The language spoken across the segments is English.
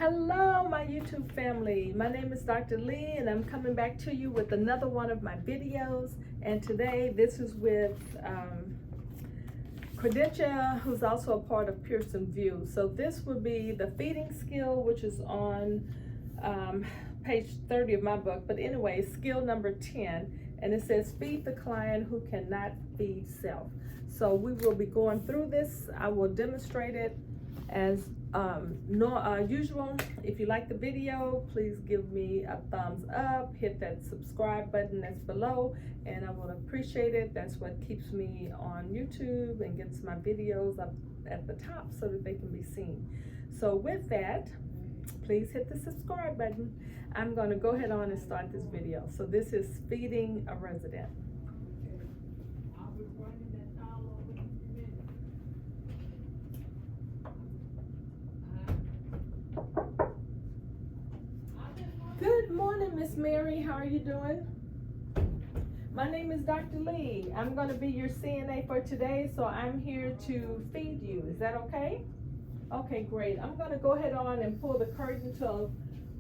Hello, my YouTube family. My name is Dr. Lee, and I'm coming back to you with another one of my videos. And today, this is with Credentia, who's also a part of Pearson VUE. So this would be the feeding skill, which is on page 30 of my book. But anyway, skill number 10, and it says feed the client who cannot feed self. So we will be going through this. I will demonstrate it as usual. If you like the video, please give me a thumbs up, hit that subscribe button that's below, and I would appreciate it. That's what keeps me on YouTube and gets my videos up at the top so that they can be seen. So with that, please hit the subscribe button. I'm going to go ahead on and start this video. So this is feeding a resident. Good morning, Miss Mary. How are you doing? My name is Dr. Lee. I'm going to be your CNA for today, so I'm here to feed you. Is that okay? Okay, great. I'm going to go ahead on and pull the curtain to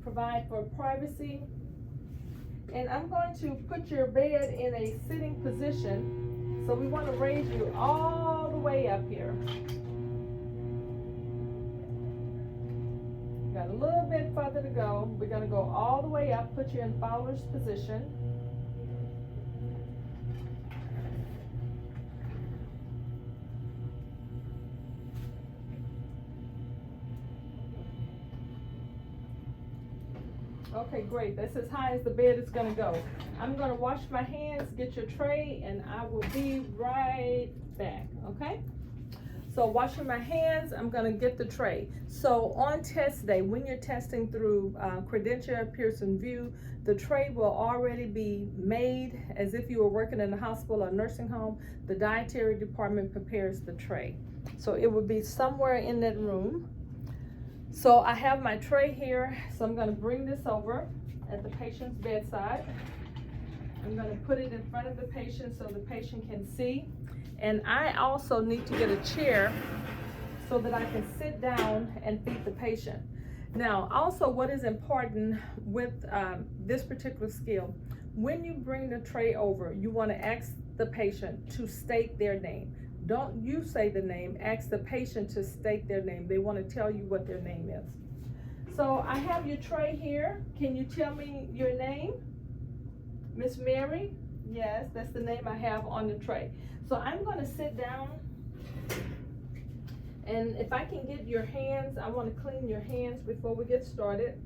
provide for privacy. And I'm going to put your bed in a sitting position. So we want to raise you all the way up here. Got a little bit further to go. We're going to go all the way up, put you in Fowler's position. Okay, great. That's as high as the bed is going to go. I'm going to wash my hands, get your tray, and I will be right back, okay? So washing my hands, I'm going to get the tray. So on test day, when you're testing through Credentia, Pearson VUE, the tray will already be made as if you were working in a hospital or nursing home. The dietary department prepares the tray. So it would be somewhere in that room. So I have my tray here, so I'm going to bring this over at the patient's bedside. I'm going to put it in front of the patient so the patient can see. And I also need to get a chair so that I can sit down and feed the patient. Now, also what is important with this particular skill, when you bring the tray over, you want to ask the patient to state their name. Don't you say the name, ask the patient to state their name. They want to tell you what their name is. So I have your tray here. Can you tell me your name? Miss Mary? Yes, that's the name I have on the tray. So I'm going to sit down, and if I can get your hands, I want to clean your hands before we get started.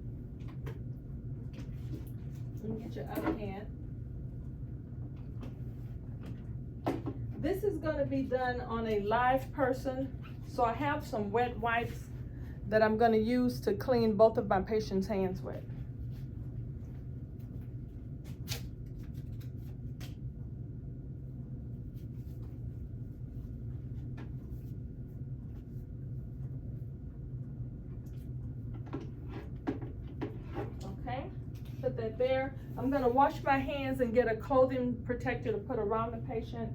Let me get your other hand. This is going to be done on a live person, so I have some wet wipes that I'm going to use to clean both of my patients' hands with. Put that there. I'm going to wash my hands and get a clothing protector to put around the patient.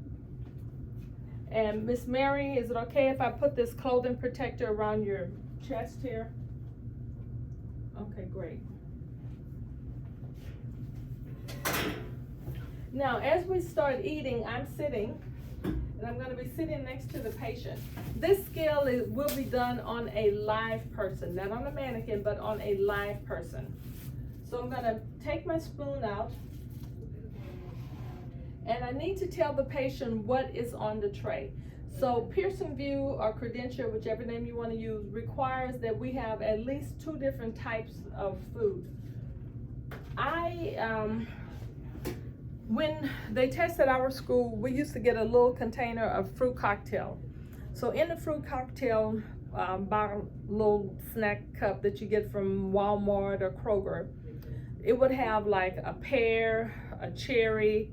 And Miss Mary, is it okay if I put this clothing protector around your chest here? Okay, great. Now, as we start eating, I'm sitting, and I'm going to be sitting next to the patient. This skill will be done on a live person, not on a mannequin, but on a live person. So I'm going to take my spoon out, and I need to tell the patient what is on the tray. So Pearson VUE or Credentia, whichever name you want to use, requires that we have at least 2 different types of food. When they tested our school, we used to get a little container of fruit cocktail. So in the fruit cocktail bottle, little snack cup that you get from Walmart or Kroger, it would have like a pear, a cherry,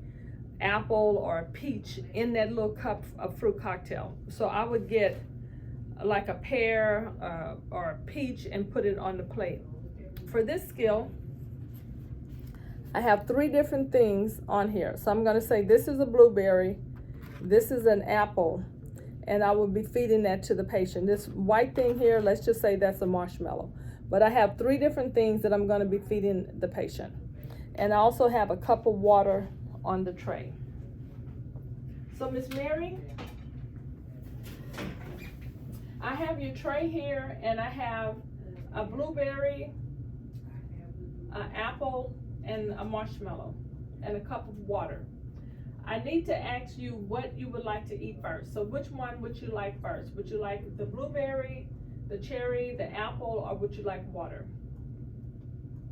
apple, or a peach in that little cup of fruit cocktail. So I would get like a pear or a peach and put it on the plate. For this skill, I have 3 different things on here. So I'm going to say this is a blueberry, this is an apple, and I will be feeding that to the patient. This white thing here, let's just say that's a marshmallow. But I have 3 different things that I'm going to be feeding the patient. And I also have a cup of water on the tray. So Miss Mary, I have your tray here, and I have a blueberry, an apple, and a marshmallow, and a cup of water. I need to ask you what you would like to eat first. So which one would you like first? Would you like the blueberry, the cherry, the apple, or would you like water?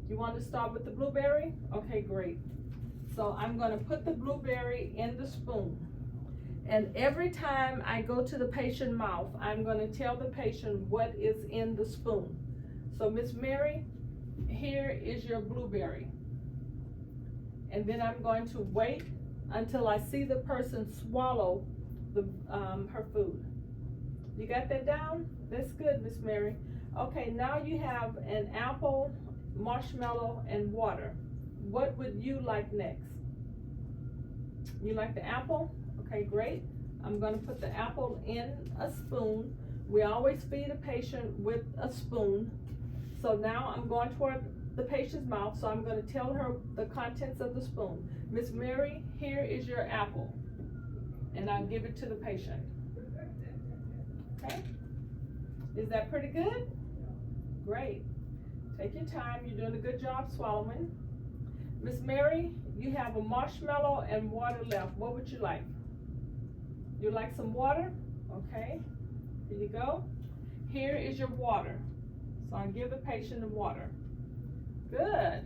You want to start with the blueberry? Okay, great. So I'm going to put the blueberry in the spoon. And every time I go to the patient's mouth, I'm going to tell the patient what is in the spoon. So Miss Mary, here is your blueberry. And then I'm going to wait until I see the person swallow her food. You got that down? That's good, Miss Mary. Okay, now you have an apple, marshmallow, and water. What would you like next? You like the apple? Okay, great. I'm going to put the apple in a spoon. We always feed a patient with a spoon. So now I'm going toward the patient's mouth, so I'm going to tell her the contents of the spoon. Miss Mary, here is your apple. And I'll give it to the patient. Okay? Is that pretty good? Great. Take your time. You're doing a good job swallowing. Miss Mary, you have a marshmallow and water left. What would you like? You like some water? Okay. Here you go. Here is your water. So I'll give the patient the water. Good.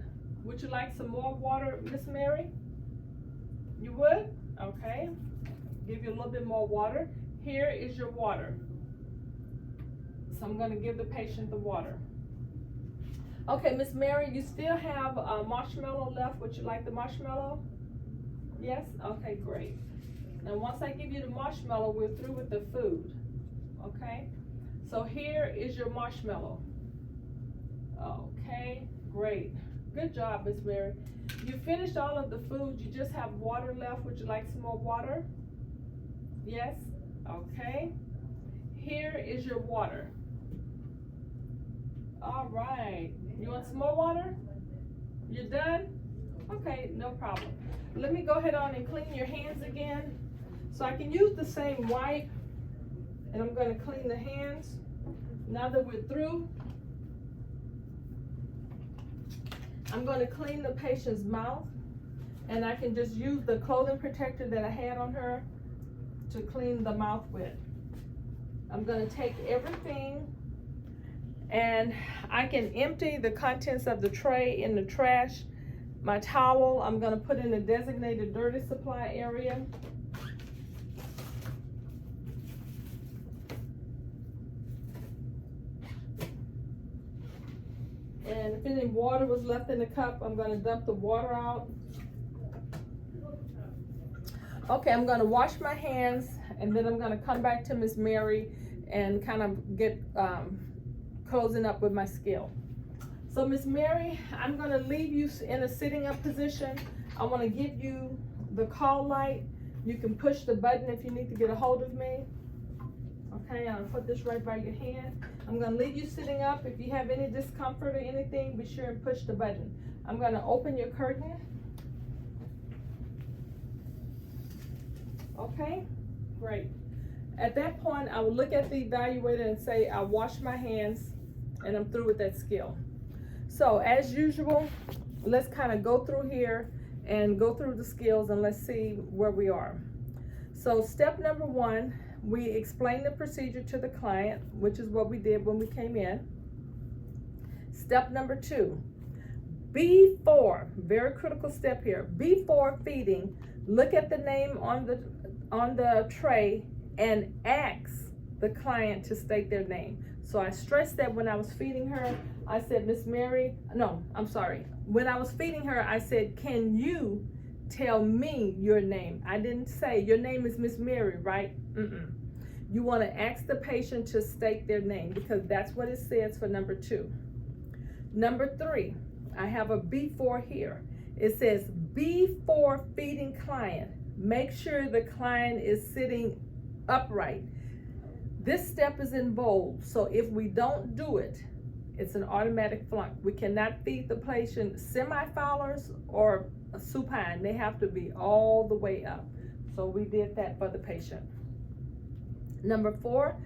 Would you like some more water, Miss Mary? You would? Okay. Give you a little bit more water. Here is your water. So I'm going to give the patient the water. Okay, Miss Mary, you still have a marshmallow left. Would you like the marshmallow? Yes? Okay, great. Now once I give you the marshmallow, we're through with the food. Okay? So here is your marshmallow. Okay, great. Good job, Miss Mary. You finished all of the food. You just have water left. Would you like some more water? Yes? Okay. Here is your water. All right. You want some more water? You're done? Okay, no problem. Let me go ahead on and clean your hands again. So I can use the same wipe, and I'm going to clean the hands. Now that we're through, I'm going to clean the patient's mouth, and I can just use the clothing protector that I had on her to clean the mouth with. I'm going to take everything, and I can empty the contents of the tray in the trash. My towel, I'm going to put in the designated dirty supply area. And if any water was left in the cup, I'm going to dump the water out. Okay, I'm going to wash my hands, and then I'm going to come back to Miss Mary and kind of get closing up with my skill. So Miss Mary, I'm going to leave you in a sitting up position. I want to give you the call light. You can push the button if you need to get a hold of me. Okay, I'll put this right by your hand. I'm going to leave you sitting up. If you have any discomfort or anything, be sure and push the button. I'm going to open your curtain. Okay, great. At that point, I will look at the evaluator and say, I washed my hands and I'm through with that skill. So as usual, let's kind of go through here and go through the skills, and let's see where we are. So step number 1, we explain the procedure to the client, which is what we did when we came in. Step number 2, before, very critical step here, before feeding, look at the name on the tray and ask the client to state their name. So I stressed that when I was feeding her, I said, Miss Mary, no, I'm sorry. When I was feeding her, I said, can you tell me your name? I didn't say, your name is Miss Mary, right? You want to ask the patient to state their name, because that's what it says for number 2. Number 3, I have a before here. It says, before feeding client, make sure the client is sitting upright. This step is in bold, so if we don't do it, It's an automatic flunk. We cannot feed the patient semi-fowlers or supine. They have to be all the way up. So we did that for the patient. Number 4,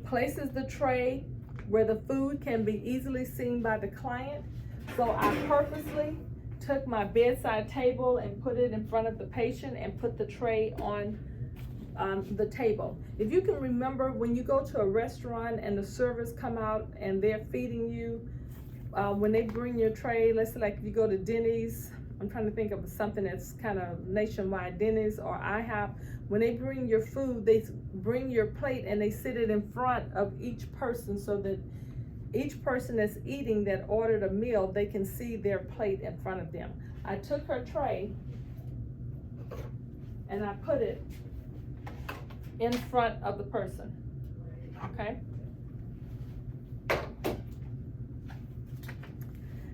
places the tray where the food can be easily seen by the client. So I purposely took my bedside table and put it in front of the patient and put the tray on the table. If you can remember, when you go to a restaurant and the servers come out and they're feeding you, when they bring your tray, let's say like if you go to Denny's, I'm trying to think of something that's kind of nationwide, Denny's or IHOP, when they bring your food, they bring your plate and they sit it in front of each person so that each person that's eating that ordered a meal, they can see their plate in front of them. I took her tray and I put it in front of the person, okay?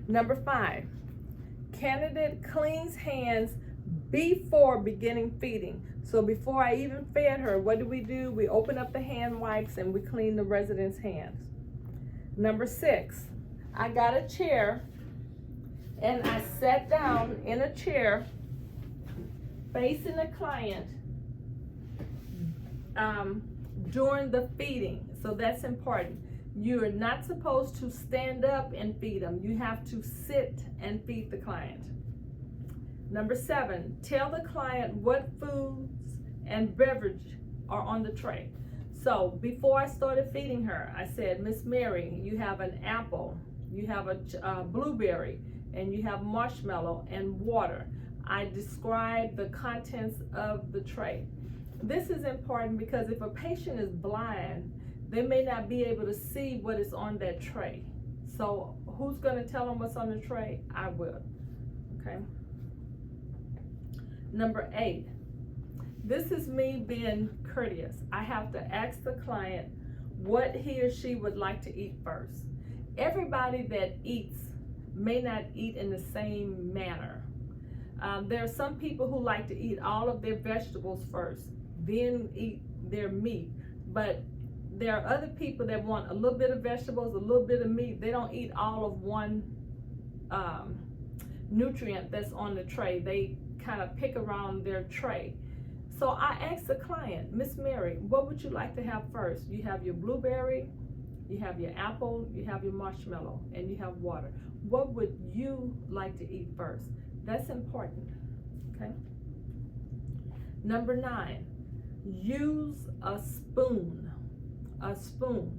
Number 5, candidate cleans hands before beginning feeding. So before I even fed her, what do? We open up the hand wipes and we clean the resident's hands. Number 6, I got a chair and I sat down in a chair facing the client during the feeding. So that's important. You are not supposed to stand up and feed them. You have to sit and feed the client. Number 7, tell the client what foods and beverage are on the tray. So before I started feeding her, I said, Miss Mary, you have an apple, you have a blueberry, and you have marshmallow and water. I described the contents of the tray. This is important because if a patient is blind, they may not be able to see what is on that tray. So who's going to tell them what's on the tray? I will. Okay. Number 8, this is me being courteous. I have to ask the client what he or she would like to eat first. Everybody that eats may not eat in the same manner. There are some people who like to eat all of their vegetables first, then eat their meat. But there are other people that want a little bit of vegetables, a little bit of meat. They don't eat all of one nutrient that's on the tray. They kind of pick around their tray. So I asked the client, Miss Mary, what would you like to have first? You have your blueberry, you have your apple, you have your marshmallow, and you have water. What would you like to eat first? That's important, okay? Number 9, use a spoon. A spoon.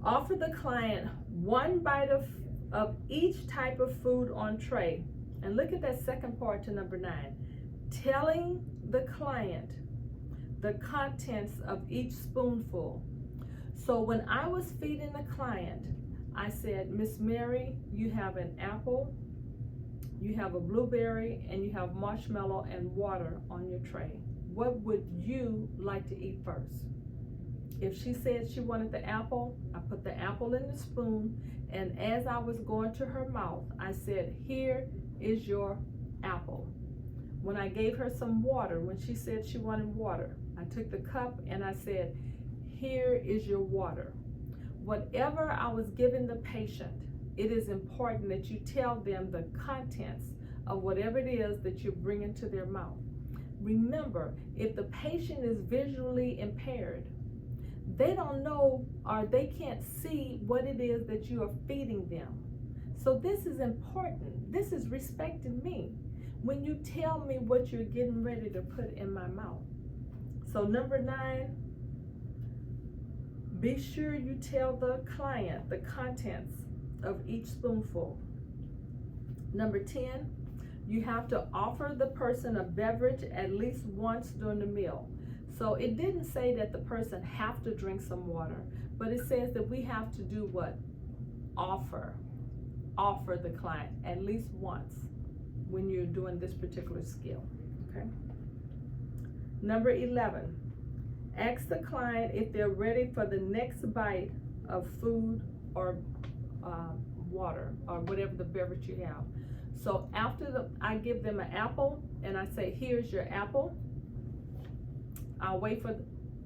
Offer the client one bite of each type of food on tray. And look at that second part to number 9. Telling the client the contents of each spoonful. So when I was feeding the client, I said, Miss Mary, you have an apple, you have a blueberry, and you have marshmallow and water on your tray. What would you like to eat first? If she said she wanted the apple, I put the apple in the spoon, and as I was going to her mouth, I said, here is your apple. When I gave her some water, when she said she wanted water, I took the cup and I said, here is your water. Whatever I was giving the patient, it is important that you tell them the contents of whatever it is that you're bringing to their mouth. Remember, if the patient is visually impaired, they don't know or they can't see what it is that you are feeding them. So this is important. This is respecting me when you tell me what you're getting ready to put in my mouth. So number 9, be sure you tell the client the contents of each spoonful. Number 10, you have to offer the person a beverage at least once during the meal. So it didn't say that the person have to drink some water, but it says that we have to do what? Offer the client at least once when you're doing this particular skill, okay? Number 11, ask the client if they're ready for the next bite of food or water or whatever the beverage you have. So after I give them an apple and I say, here's your apple, I'll wait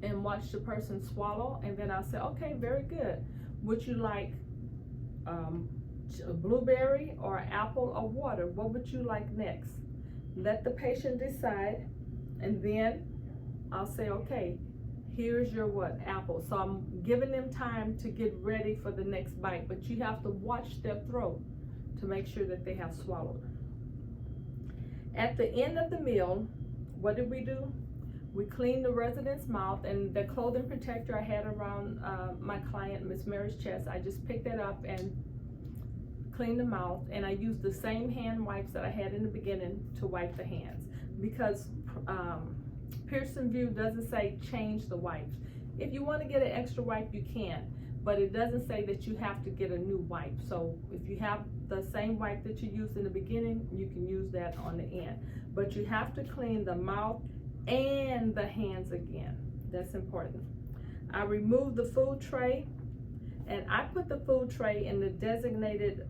and watch the person swallow, and then I'll say, okay, very good. Would you like a blueberry or apple or water. What would you like next? Let the patient decide, and then I'll say, okay, here's your what? Apple. So I'm giving them time to get ready for the next bite, but you have to watch their throat to make sure that they have swallowed. At the end of the meal, what did we do? We cleaned the resident's mouth, and the clothing protector I had around my client, Miss Mary's chest, I just picked it up and cleaned the mouth, and I used the same hand wipes that I had in the beginning to wipe the hands, because Pearson VUE doesn't say change the wipes. If you want to get an extra wipe, you can, but it doesn't say that you have to get a new wipe. So if you have the same wipe that you used in the beginning, you can use that on the end, but you have to clean the mouth and the hands again. That's important. I removed the food tray, and I put the food tray in the designated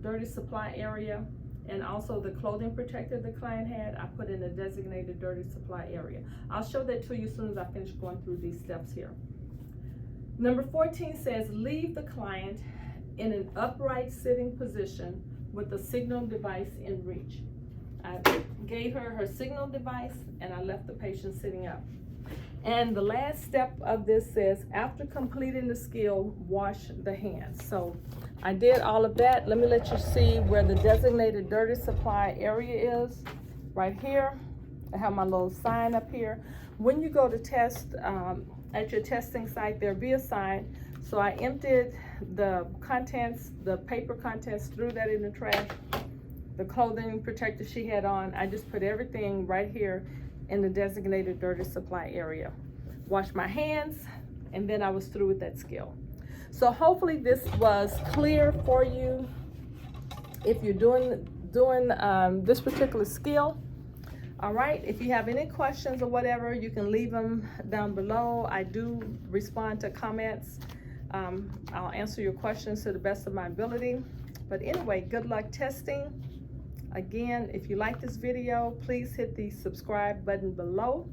dirty supply area, and also the clothing protector the client had, I put in the designated dirty supply area. I'll show that to you as soon as I finish going through these steps here. Number 14 says, leave the client in an upright sitting position with the signal device in reach. I gave her signal device, and I left the patient sitting up. And the last step of this says, after completing the skill, wash the hands. So I did all of that. Let me let you see where the designated dirty supply area is. Right here. I have my little sign up here. When you go to test at your testing site, there'll be a sign. So I emptied the contents, the paper contents, threw that in the trash. The clothing protector she had on, I just put everything right here in the designated dirty supply area. Washed my hands, and then I was through with that skill. So hopefully this was clear for you if you're doing this particular skill. All right, if you have any questions or whatever, you can leave them down below. I do respond to comments. I'll answer your questions to the best of my ability. But anyway, good luck testing. Again, if you like this video, please hit the subscribe button below,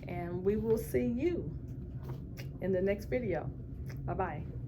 and we will see you in the next video. Bye-bye.